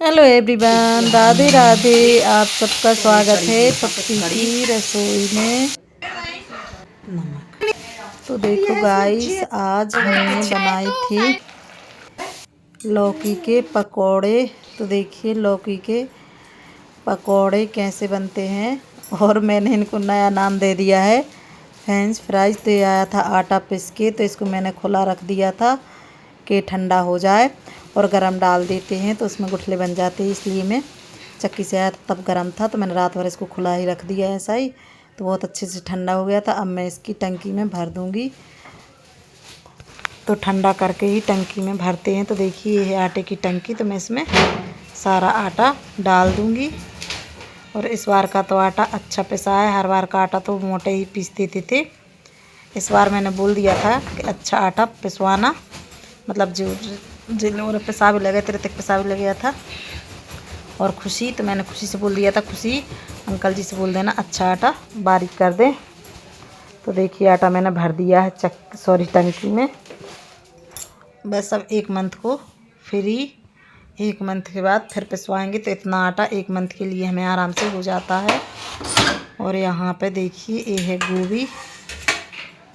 Hello everyone, Radhe Radhe. आप सबका स्वागत है पप्पी की रसोई में। तो देखो गाइस, आज हमने बनाई थी लौकी के पकोड़े। तो देखिए लौकी के पकोड़े कैसे बनते हैं, और मैंने इनको नया नाम दे दिया है फ्रेंच फ्राइज। तो ये आया था आटा पीस के, तो इसको मैंने खुला रख दिया था कि ठंडा हो जाए, और गरम डाल देते हैं तो उसमें गुठले बन जाते हैं। इसलिए मैं चक्की से आया तब गरम था, तो मैंने रात भर इसको खुला ही रख दिया ऐसा ही। तो बहुत अच्छे से ठंडा हो गया था। अब मैं इसकी टंकी में भर दूंगी। तो ठंडा करके ही टंकी में भरते हैं। तो देखिए ये है आटे की टंकी। तो मैं इसमें सारा आटा डाल दूंगी। और इस बार का तो आटा अच्छा पिसा है। हर बार का आटा तो मोटे ही पीस देते थे। इस बार मैंने बोल दिया था कि अच्छा आटा पिसवाना, मतलब जो जिन लोगों ने पिसा भी लगे, तेरे तक पिसा भी लग गया था। और खुशी, तो मैंने खुशी से बोल दिया था, खुशी अंकल जी से बोल देना अच्छा आटा बारीक कर दें। तो देखिए आटा मैंने भर दिया है टंकी में। बस अब 1 मंथ को फ्री, 1 मंथ के बाद फिर पिसवाएंगे। तो इतना आटा 1 मंथ के लिए हमें आराम से हो जाता है। और यहाँ पे देखिए ये है गोभी।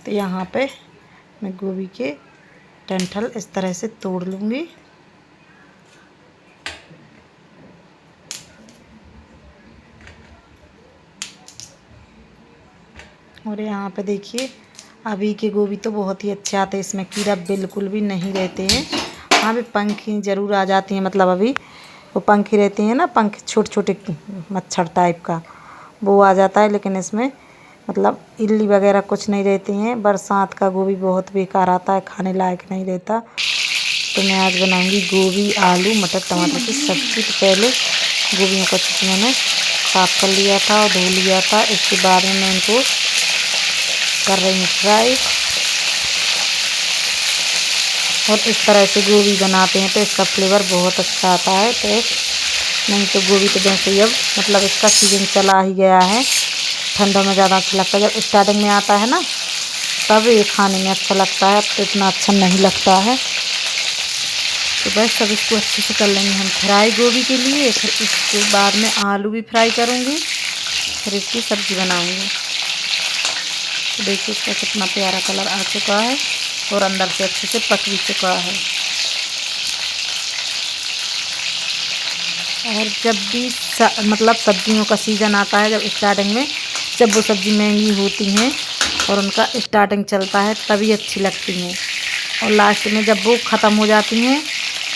तो यहाँ पे मैं गोभी के डंठल इस तरह से तोड़ लूँगी। और यहाँ पे देखिए अभी के गोभी तो बहुत ही अच्छे आते हैं, इसमें कीड़ा बिल्कुल भी नहीं रहते हैं। हाँ भी पंखी ज़रूर आ जाती हैं, मतलब अभी वो पंखी रहती हैं ना, पंख छोटे छोटे मच्छर टाइप का वो आ जाता है। लेकिन इसमें मतलब इल्ली वगैरह कुछ नहीं रहती हैं। बरसात का गोभी बहुत बेकार आता है, खाने लायक नहीं रहता। तो मैं आज बनाऊंगी गोभी आलू मटर टमाटर की सब्ज़ी। तो पहले गोभियों को अच्छे से मैंने साफ़ कर लिया था और धो लिया था। इसके बाद में मैं इनको कर रही हूँ फ्राई। और इस तरह से गोभी बनाते हैं तो इसका फ्लेवर बहुत अच्छा आता है। टेस्ट नहीं तो गोभी तो वैसे ही अब मतलब इसका सीजन चला ही गया है। ठंडों में ज़्यादा अच्छा लगता है, जब स्टार्टिंग में आता है ना तब ये खाने में अच्छा लगता है। अब तो इतना अच्छा नहीं लगता है। तो बस अब इसको अच्छे से कर लेंगे हम फ्राई गोभी के लिए। फिर इसके बाद में आलू भी फ्राई करूँगी, फिर इसकी सब्ज़ी बनाऊँगी। तो देखिए इसका कितना प्यारा कलर आ चुका है और अंदर से अच्छे से पक भी चुका है। और जब भी मतलब सब्जियों का सीज़न आता है, जब स्टार्टिंग में जब वो सब्ज़ी महंगी होती हैं और उनका स्टार्टिंग चलता है तभी अच्छी लगती हैं। और लास्ट में जब वो ख़त्म हो जाती हैं,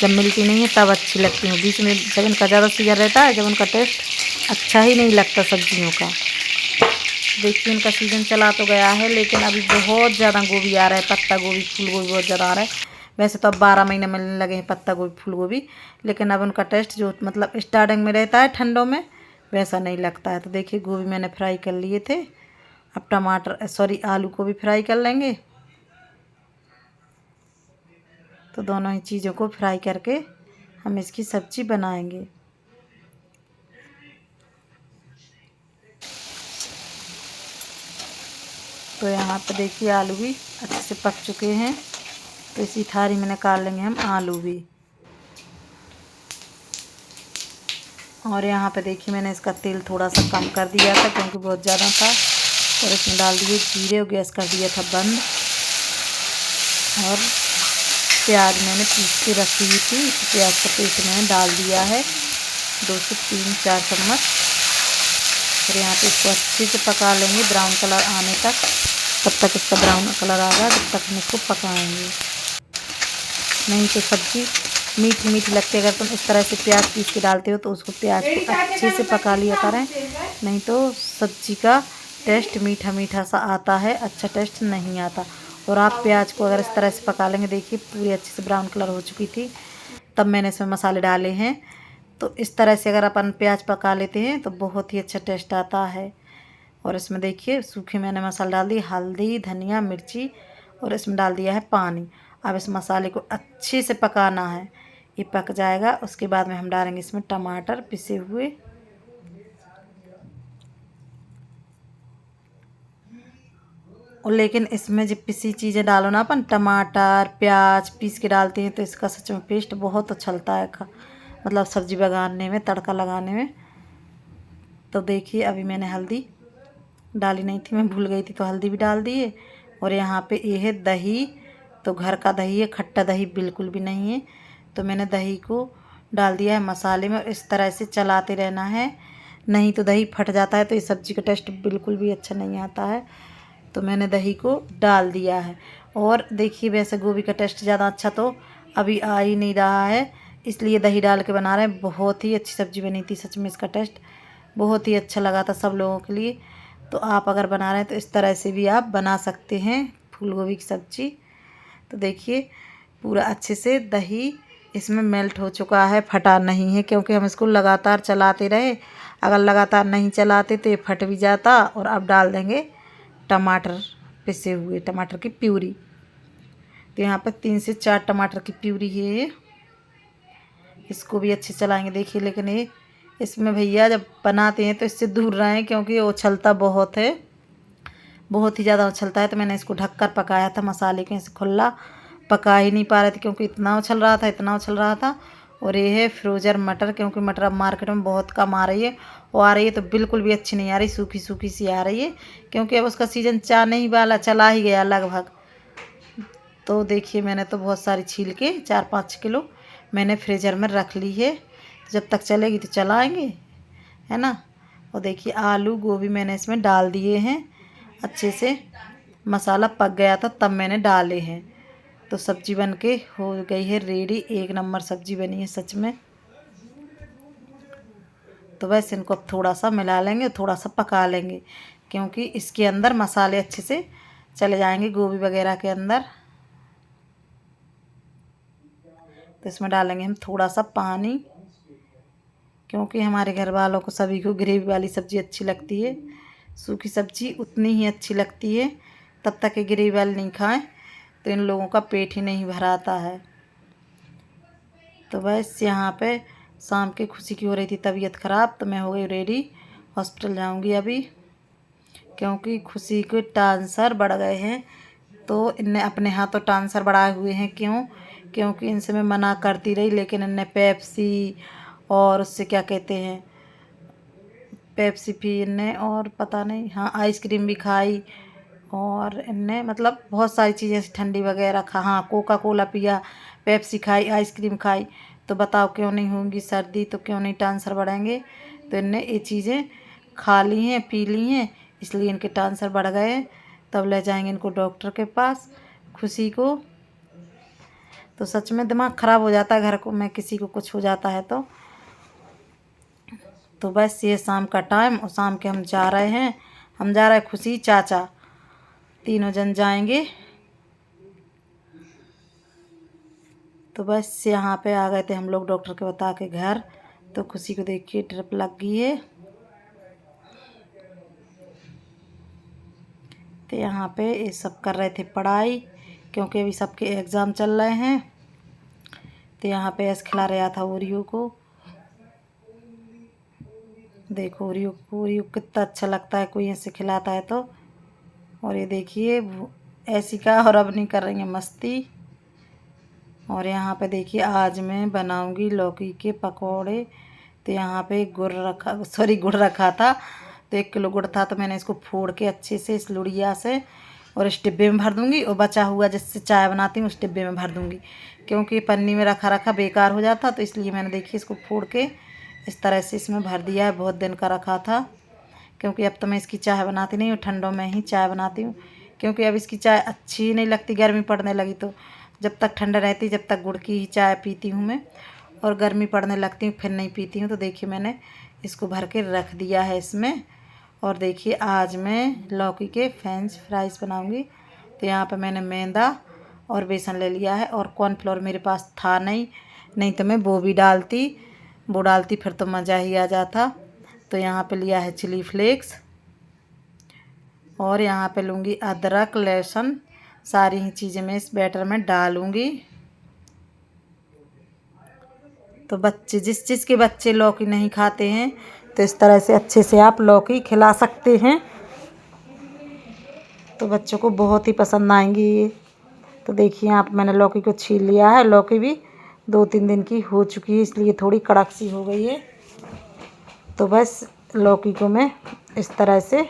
जब मिलती नहीं है तब अच्छी लगती हैं। बीच में जब इनका ज़्यादा सीजन रहता है, जब उनका टेस्ट अच्छा ही नहीं लगता सब्जियों का। देखिए इनका सीज़न चला तो गया है, लेकिन अभी बहुत ज़्यादा गोभी आ रहा है। पत्ता गोभी फूल गोभी बहुत ज़्यादा आ रहा है। वैसे तो अब 12 महीने मिलने लगे हैं पत्ता गोभी फूल गोभी, लेकिन अब उनका टेस्ट जो मतलब स्टार्टिंग में रहता है ठंडों में वैसा नहीं लगता है। तो देखिए गोभी मैंने फ्राई कर लिए थे। अब टमाटर आलू को भी फ्राई कर लेंगे। तो दोनों ही चीज़ों को फ्राई करके हम इसकी सब्ज़ी बनाएंगे। तो यहाँ पे देखिए आलू भी अच्छे से पक चुके हैं। तो इसी थाली में निकाल लेंगे हम आलू भी। और यहाँ पे देखिए मैंने इसका तेल थोड़ा सा कम कर दिया था क्योंकि बहुत ज़्यादा था। और इसमें डाल दिए जीरे और गैस कर दिया था बंद। और प्याज मैंने पीस के रखी हुई थी, प्याज का पेस्ट मैंने डाल दिया है 2 से 3-4 चम्मच। और यहाँ पे इसको अच्छे से पका लेंगे ब्राउन कलर आने तक। तब तक इसका ब्राउन कलर आ गया तब तक हम इसको पकाएंगे। नहीं तो सब्ज़ी मीठी मीठी लगती है। अगर तुम इस तरह से प्याज पीस के डालते हो तो उसको प्याज को अच्छे से पका लिया करें, नहीं तो सब्ज़ी का टेस्ट मीठा मीठा सा आता है, अच्छा टेस्ट नहीं आता। और आप प्याज को अगर इस तरह से पका लेंगे, देखिए पूरी अच्छे से ब्राउन कलर हो चुकी थी तब मैंने इसमें मसाले डाले हैं। तो इस तरह से अगर अपन प्याज पका लेते हैं तो बहुत ही अच्छा टेस्ट आता है। और इसमें देखिए सूखे मैंने मसाला डाल दी, हल्दी धनिया मिर्ची, और इसमें डाल दिया है पानी। अब इस मसाले को अच्छे से पकाना है, ये पक जाएगा। उसके बाद में हम डालेंगे इसमें टमाटर पिसे हुए। और लेकिन इसमें जब पिसी चीज़ें डालो ना, अपन टमाटर प्याज पीस के डालते हैं तो इसका सच में पेस्ट बहुत अच्छा लगता है मतलब सब्ज़ी बनाने में, तड़का लगाने में। तो देखिए अभी मैंने हल्दी डाली नहीं थी, मैं भूल गई थी, तो हल्दी भी डाल दिए। और यहाँ पे ये है दही, तो घर का दही है, खट्टा दही बिल्कुल भी नहीं है। तो मैंने दही को डाल दिया है मसाले में और इस तरह से चलाते रहना है, नहीं तो दही फट जाता है तो ये सब्ज़ी का टेस्ट बिल्कुल भी अच्छा नहीं आता है। तो मैंने दही को डाल दिया है। और देखिए वैसे गोभी का टेस्ट ज़्यादा अच्छा तो अभी आ ही नहीं रहा है, इसलिए दही डाल के बना रहे हैं। बहुत ही अच्छी सब्ज़ी बनी थी, सच में इसका टेस्ट बहुत ही अच्छा लगा था सब लोगों के लिए। तो आप अगर बना रहे हैं तो इस तरह से भी आप बना सकते हैं फूल गोभी की सब्ज़ी। तो देखिए पूरा अच्छे से दही इसमें मेल्ट हो चुका है, फटा नहीं है, क्योंकि हम इसको लगातार चलाते रहे। अगर लगातार नहीं चलाते तो ये फट भी जाता। और अब डाल देंगे टमाटर, पिसे हुए टमाटर की प्यूरी। तो यहाँ पर 3 से 4 टमाटर की प्यूरी है ये, इसको भी अच्छे चलाएंगे। देखिए लेकिन ये इसमें भैया जब बनाते हैं तो इससे दूर रहें, क्योंकि ये उछलता बहुत है, बहुत ही ज़्यादा उछलता है। तो मैंने इसको ढककर पकाया था, मसाले के ऐसे खुला पका ही नहीं पा रहे थे, क्योंकि इतना उछल रहा था, इतना उछल रहा था। और ये है फ्रोजन मटर, क्योंकि मटर अब मार्केट में बहुत कम आ रही है, वो आ रही है तो बिल्कुल भी अच्छी नहीं आ रही, सूखी सूखी सी आ रही है, क्योंकि अब उसका सीज़न जाने ही वाला, चला ही गया लगभग। तो देखिए मैंने तो बहुत सारी छील के 4-5 किलो मैंने फ्रीजर में रख ली है, जब तक चलेगी तो चलाएंगे, है ना। और देखिए आलू गोभी मैंने इसमें डाल दिए हैं, अच्छे से मसाला पक गया था तब मैंने डाले हैं। तो सब्जी बन के हो गई है रेडी, एक नंबर सब्जी बनी है सच में। तो बस इनको अब थोड़ा सा मिला लेंगे, थोड़ा सा पका लेंगे, क्योंकि इसके अंदर मसाले अच्छे से चले जाएंगे गोभी वगैरह के अंदर। तो इसमें डालेंगे हम थोड़ा सा पानी, क्योंकि हमारे घर वालों को सभी को ग्रेवी वाली सब्ज़ी अच्छी लगती है, सूखी सब्ज़ी उतनी ही अच्छी लगती है। तब तक ये ग्रेवी वाली नहीं खाएं तो इन लोगों का पेट ही नहीं भराता है। तो बस यहाँ पे शाम के खुशी की हो रही थी तबीयत ख़राब, तो मैं हो गई रेडी, हॉस्पिटल जाऊँगी अभी, क्योंकि खुशी के ट्रांसफ़र बढ़ गए हैं। तो इनने अपने हाथों ट्रांसफ़र बढ़ाए हुए हैं, क्यों? क्योंकि इनसे मैं मना करती रही, लेकिन इनने पेप्सी और उससे क्या कहते हैं, पेप्सी पी इनने, और पता नहीं, हाँ आइसक्रीम भी खाई, और इनने मतलब बहुत सारी चीज़ें ठंडी वगैरह खा, हाँ कोका कोला पिया, पेप्सी खाई, आइसक्रीम खाई। तो बताओ क्यों नहीं होंगी सर्दी, तो क्यों नहीं ट्रांसफ़र बढ़ेंगे। तो इनने ये चीज़ें खा ली हैं, पी ली हैं, इसलिए इनके ट्रांसफ़र बढ़ गए हैं। तब ले जाएंगे इनको डॉक्टर के पास, खुशी को। तो सच में दिमाग ख़राब हो जाता है घर को में किसी को कुछ हो जाता है तो बस ये शाम का टाइम, और शाम के हम जा रहे हैं, हम जा रहे हैं खुशी, चाचा, तीनों जन जाएंगे। तो बस यहाँ पे आ गए थे हम लोग डॉक्टर के बता के घर। तो खुशी को देखिए ट्रिप लग गई है। तो यहाँ पे ये सब कर रहे थे पढ़ाई, क्योंकि अभी सबके एग्ज़ाम चल रहे हैं। तो यहाँ पे ऐसे खिला रहा था ओरियो को, देखो ओरियो कितना अच्छा लगता है कोई ऐसे खिलाता है तो। और ये देखिए ऐसी का, और अब नहीं कर रही है मस्ती। और यहाँ पे देखिए आज मैं बनाऊंगी लौकी के पकोड़े। तो यहाँ पे गुड़ रखा था, तो 1 किलो गुड़ था, तो मैंने इसको फोड़ के अच्छे से इस लुड़िया से और इस डिब्बे में भर दूंगी, और बचा हुआ जिससे चाय बनाती हूँ उस डिब्बे में भर दूंगी, क्योंकि पन्नी में रखा रखा बेकार हो जाता। तो इसलिए मैंने देखिए इसको फोड़ के इस तरह से इसमें भर दिया है। बहुत दिन का रखा था, क्योंकि अब तो मैं इसकी चाय बनाती नहीं हूँ, ठंडों में ही चाय बनाती हूँ, क्योंकि अब इसकी चाय अच्छी नहीं लगती, गर्मी पड़ने लगी तो। जब तक ठंडा रहती जब तक गुड़ की ही चाय पीती हूँ मैं, और गर्मी पड़ने लगती हूँ फिर नहीं पीती हूँ। तो देखिए मैंने इसको भर के रख दिया है इसमें। और देखिए आज मैं लौकी के फ्रेंच फ्राइज़ बनाऊँगी। तो यहाँ पर मैंने मैदा और बेसन ले लिया है, और कॉर्नफ्लोर मेरे पास था नहीं तो मैं वो भी डालती फिर तो मज़ा ही आ जाता। तो यहाँ पे लिया है चिली फ्लेक्स, और यहाँ पे लूँगी अदरक लहसुन, सारी ही चीज़ें मैं इस बैटर में डालूँगी। तो बच्चे जिस के बच्चे लौकी नहीं खाते हैं, तो इस तरह से अच्छे से आप लौकी खिला सकते हैं, तो बच्चों को बहुत ही पसंद आएंगी ये। तो देखिए यहाँ पर मैंने लौकी को छील लिया है, लौकी भी 2-3 दिन की हो चुकी है, इसलिए थोड़ी कड़क सी हो गई है। तो बस लौकी को मैं इस तरह से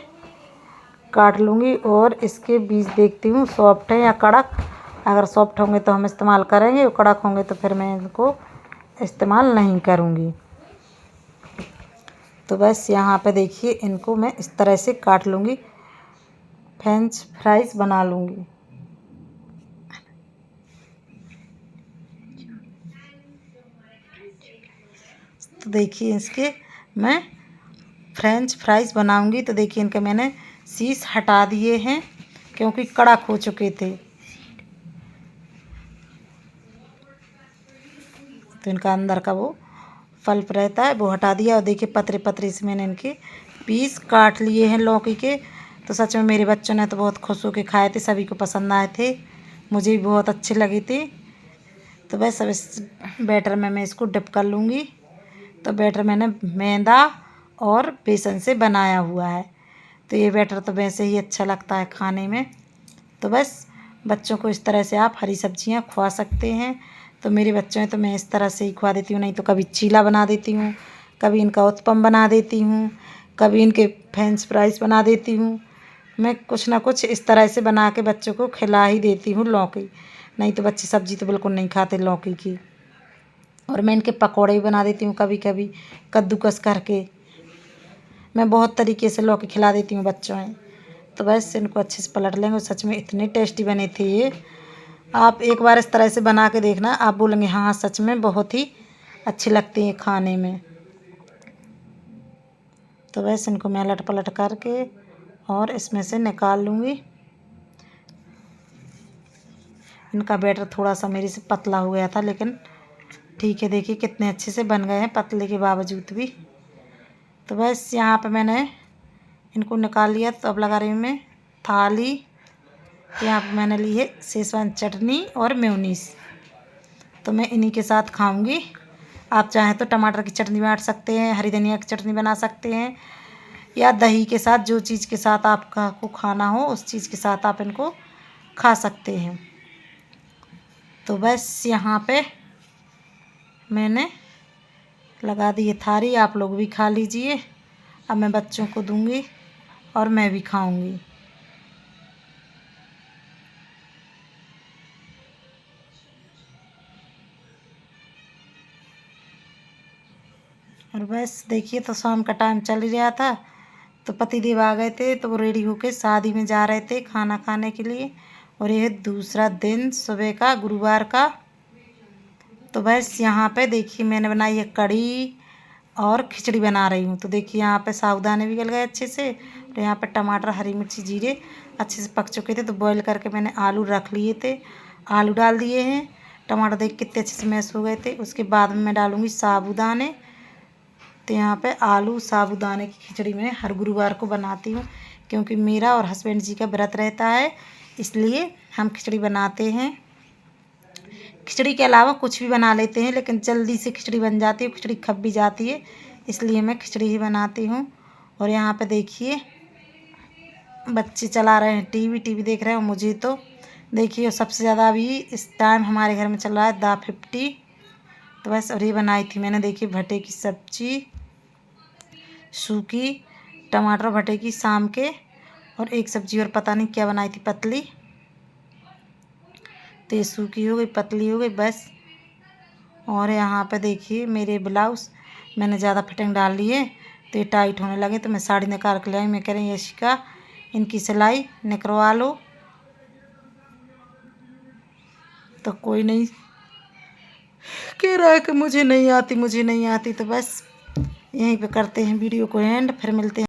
काट लूँगी और इसके बीज देखती हूँ सॉफ्ट है या कड़क। अगर सॉफ्ट होंगे तो हम इस्तेमाल करेंगे और कड़क होंगे तो फिर मैं इनको इस्तेमाल नहीं करूँगी। तो बस यहाँ पे देखिए इनको मैं इस तरह से काट लूँगी, फ्रेंच फ्राइज़ बना लूँगी। तो देखिए इसके मैं फ्रेंच फ्राइज़ बनाऊँगी। तो देखिए इनके मैंने शीश हटा दिए हैं क्योंकि कड़क हो चुके थे। तो इनका अंदर का वो पल्प रहता है वो हटा दिया और देखिए पतरे पतरे से मैंने इनके पीस काट लिए हैं लौकी के। तो सच में मेरे बच्चों ने तो बहुत खुश होकर खाए थे, सभी को पसंद आए थे, मुझे भी बहुत अच्छे लगे थे। तो बस अब इस बैटर में मैं इसको डिप कर लूँगी। तो बैटर मैंने मैदा और बेसन से बनाया हुआ है। तो ये बैटर तो वैसे ही अच्छा लगता है खाने में। तो बस बच्चों को इस तरह से आप हरी सब्जियां खवा सकते हैं। तो मेरे बच्चों हैं तो मैं इस तरह से ही खवा देती हूँ, नहीं तो कभी चीला बना देती हूँ, कभी इनका उत्पम बना देती हूँ, कभी इनके फ्रेंच फ्राइज़ बना देती हूँ। मैं कुछ ना कुछ इस तरह से बना के बच्चों को खिला ही देती हूँ लौकी, नहीं तो बच्चे सब्जी तो बिल्कुल नहीं खाते लौकी की। और मैं इनके पकौड़े भी बना देती हूँ कभी कभी कद्दूकस करके। मैं बहुत तरीके से लौकी खिला देती हूँ बच्चों में। तो बस इनको अच्छे से पलट लेंगे। सच में इतने टेस्टी बने थे ये, आप एक बार इस तरह से बना के देखना, आप बोलेंगे हाँ सच में बहुत ही अच्छी लगती है खाने में। तो बस इनको मैं अलट पलट करके और इसमें से निकाल लूँगी। इनका बैटर थोड़ा सा मेरे से पतला हो गया था, लेकिन ठीक है, देखिए कितने अच्छे से बन गए हैं पतले के बावजूद भी। तो बस यहाँ पे मैंने इनको निकाल लिया। तो अब लगा रही हूँ मैं थाली। तो यहाँ पे मैंने ली है शेजवान चटनी और मेयोनीज। तो मैं इन्हीं के साथ खाऊंगी। आप चाहें तो टमाटर की चटनी बांट सकते हैं, हरी धनिया की चटनी बना सकते हैं, या दही के साथ, जो चीज़ के साथ आपका को खाना हो उस चीज़ के साथ आप इनको खा सकते हैं। तो बस यहाँ पे मैंने लगा दी है थाली, आप लोग भी खा लीजिए। अब मैं बच्चों को दूंगी और मैं भी खाऊंगी। और बस देखिए, तो शाम का टाइम चल रहा था, तो पतिदेव आ गए थे, तो वो रेडी होके शादी में जा रहे थे खाना खाने के लिए। और ये दूसरा दिन सुबह का, गुरुवार का। तो बस यहाँ पे देखिए मैंने बनाई है कढ़ी और खिचड़ी बना रही हूँ। तो देखिए यहाँ पे साबुदाने भी गल गए अच्छे से। तो यहाँ पे टमाटर, हरी मिर्ची, जीरे अच्छे से पक चुके थे। तो बॉईल करके मैंने आलू रख लिए थे, आलू डाल दिए हैं। टमाटर देख कितने अच्छे से मैश हो गए थे। उसके बाद में मैं डालूँगी साबुदाने। तो यहाँ पे आलू साबुदाने की खिचड़ी मैं हर गुरुवार को बनाती हूँ, क्योंकि मेरा और हस्बैंड जी का व्रत रहता है, इसलिए हम खिचड़ी बनाते हैं। खिचड़ी के अलावा कुछ भी बना लेते हैं, लेकिन जल्दी से खिचड़ी बन जाती है, खिचड़ी खप भी जाती है, इसलिए मैं खिचड़ी ही बनाती हूँ। और यहाँ पे देखिए बच्चे चला रहे हैं टीवी देख रहे हैं। मुझे तो देखिए सबसे ज़्यादा अभी इस टाइम हमारे घर में चल रहा है दा 50। तो बस और ये बनाई थी मैंने, देखिए भटे की सब्जी, सूखी टमाटर भटे की शाम के, और एक सब्जी और पता नहीं क्या बनाई थी पतली। तो ये सूखी हो गई, पतली हो गई बस। और यहाँ पे देखिए मेरे ब्लाउज़ मैंने ज़्यादा फिटिंग डाल ली है, तो ये टाइट होने लगे। तो मैं साड़ी निकाल के लाई, मैं कह रही हूँ यशिका इनकी सिलाई निकलवा लो। तो कोई नहीं कह रहा है कि मुझे नहीं आती। तो बस यहीं पे करते हैं वीडियो को एंड, फिर मिलते हैं।